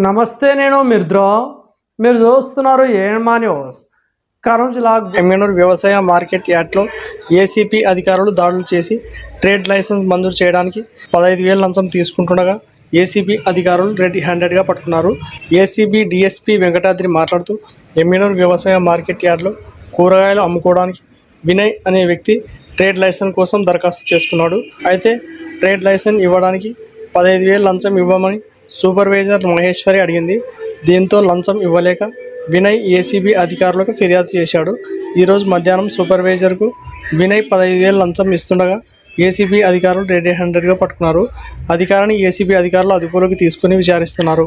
నమస్తే, నేను మిర్ద్రో. మీరు చూస్తున్నారు ఏమా న్యూస్. కర్నూలు జిల్లా ఎమ్మెనూరు వ్యవసాయ మార్కెట్ యార్డ్లో ఏసీపీ అధికారులు దాడులు చేసి ట్రేడ్ లైసెన్స్ మంజూరు చేయడానికి 15,000 లంచం తీసుకుంటుండగా ఏసీబీ అధికారులు రెడ్ హ్యాండెడ్గా పట్టుకున్నారు. ఏసీబీ డీఎస్పీ వెంకటాద్రి మాట్లాడుతూ, ఎమ్మెనూరు వ్యవసాయ మార్కెట్ యార్డ్లో కూరగాయలు అమ్ముకోవడానికి వినయ్ అనే వ్యక్తి ట్రేడ్ లైసెన్స్ కోసం దరఖాస్తు చేసుకున్నాడు. అయితే ట్రేడ్ లైసెన్స్ ఇవ్వడానికి 15,000 లంచం ఇవ్వమని సూపర్వైజర్ మహేశ్వరి అడిగింది. దీంతో లంచం ఇవ్వలేక వినయ్ ఏసీబీ అధికారులకు ఫిర్యాదు చేశాడు. ఈరోజు మధ్యాహ్నం సూపర్వైజర్కు వినయ్ 15,000 లంచం ఇస్తుండగా ఏసీబీ అధికారులు రెడ్ హ్యాండెడ్గా పట్టుకున్నారు. అధికారిని ఏసీబీ అధికారులు అదుపులోకి తీసుకుని విచారిస్తున్నారు.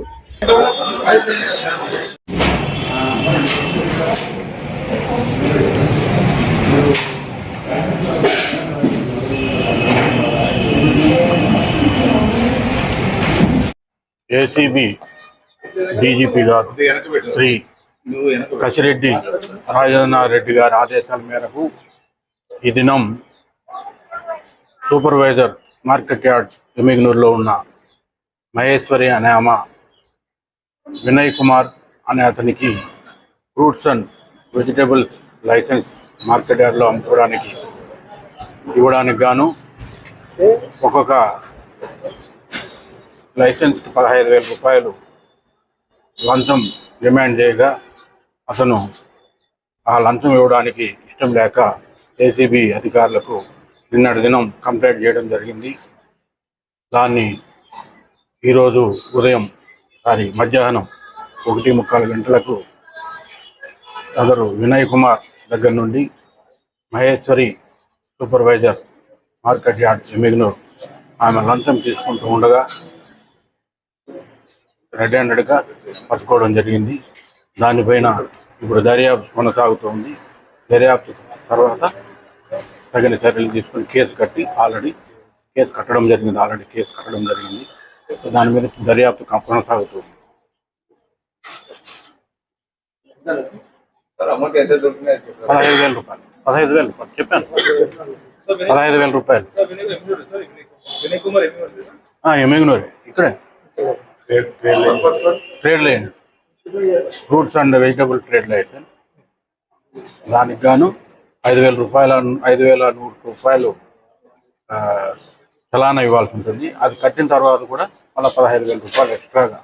ఏసీబీ డీజీపీ గారు శ్రీ కసిరెడ్డి రాజేంద్రనాథ్ గారి ఆదేశాల మేరకు ఈ దినం సూపర్వైజర్ మార్కెట్ యార్డ్ ఎమ్మిగనూరులో ఉన్న మహేశ్వరి అనే ఆమె వినయ్ కుమార్ అనే అతనికి fruits and vegetables licence market యార్డ్లో అమ్ముకోవడానికి ఇవ్వడానికి గాను ఒక్కొక్క లైసెన్స్కి 15,000 రూపాయలు లంచం డిమాండ్ చేయగా అతను ఆ లంచం ఇవ్వడానికి ఇష్టం లేక ఏసీబీ అధికారులకు నిన్నటి దినం కంప్లైంట్ చేయడం జరిగింది. దాన్ని ఈరోజు ఉదయం మధ్యాహ్నం 1:30 గంటలకు సదరు వినయ్ కుమార్ దగ్గర నుండి Maheshwari supervisor market yard Emmiganur ఆమె లంచం తీసుకుంటూ ఉండగా రెడ్ హ్యాండెడ్గా పట్టుకోవడం జరిగింది. దానిపైన ఇప్పుడు దర్యాప్తు కొనసాగుతోంది. దర్యాప్తు తర్వాత తగిన చర్యలు తీసుకుని కేసు కట్టడం జరిగింది. దాని మీద దర్యాప్తు కొనసాగుతుంది. 15,000 రూపాయలు. 15,000 రూపాయలు చెప్పాను. 15,000 రూపాయలు ఎమ్మిగనూరు ఇక్కడే trade line fruits and vegetable trade licence. దానికి గాను 5,100 రూపాయలు చలానా ఇవ్వాల్సి ఉంటుంది. అది కట్టిన తర్వాత కూడా మళ్ళీ 15,000 రూపాయలు ఎక్స్ట్రాగా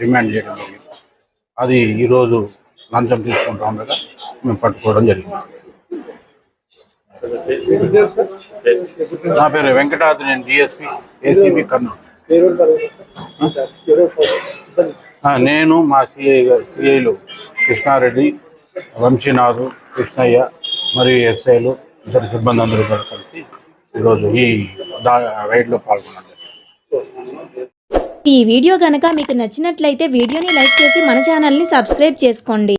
డిమాండ్ చేయడం జరిగింది. అది ఈరోజు లంచం తీసుకుంటూ ఉండగా మేము పట్టుకోవడం జరిగింది. నా పేరు వెంకటాద్రి, నేను డిఎస్పీ ఏసీబీ కర్నూలు. నేను మా సిఐలు కృష్ణారెడ్డి, వంశీనాథ్, కృష్ణయ్య మరియు ఎస్ఐలు ఇతర సిబ్బంది అందరూ కూడా కలిసి ఈరోజు ఈ రైడ్లో పాల్గొన్నారు. ఈ వీడియో కనుక మీకు నచ్చినట్లయితే వీడియోని లైక్ చేసి మన ఛానల్ని సబ్స్క్రైబ్ చేసుకోండి.